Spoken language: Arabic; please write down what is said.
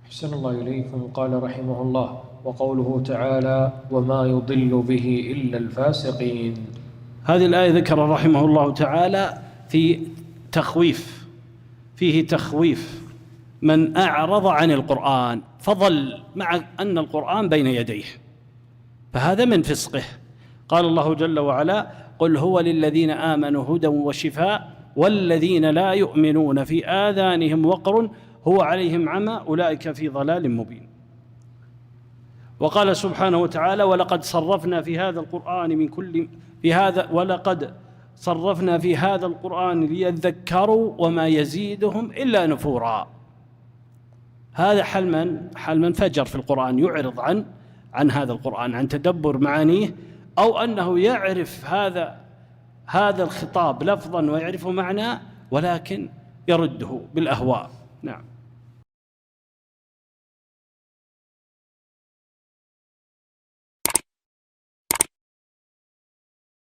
أحسن الله إليكم. قال رحمه الله: وقوله تعالى: وما يضل به إلا الفاسقين. هذه الآية ذكر رحمه الله تعالى فيه تخويف من أعرض عن القرآن فظل مع أن القرآن بين يديه، فهذا من فسقه. قال الله جل وعلا: قل هو للذين آمنوا هدى وشفاء والذين لا يؤمنون في آذانهم وقر هو عليهم عمى أولئك في ضلال مبين. وقال سبحانه وتعالى: ولقد صرفنا في هذا القرآن ليذكروا وما يزيدهم إلا نفورا. هذا حال من فجر في القرآن، يعرض عن هذا القرآن، عن تدبر معانيه، أو أنه يعرف هذا الخطاب لفظا ويعرف معناه ولكن يرده بالأهواء. نعم.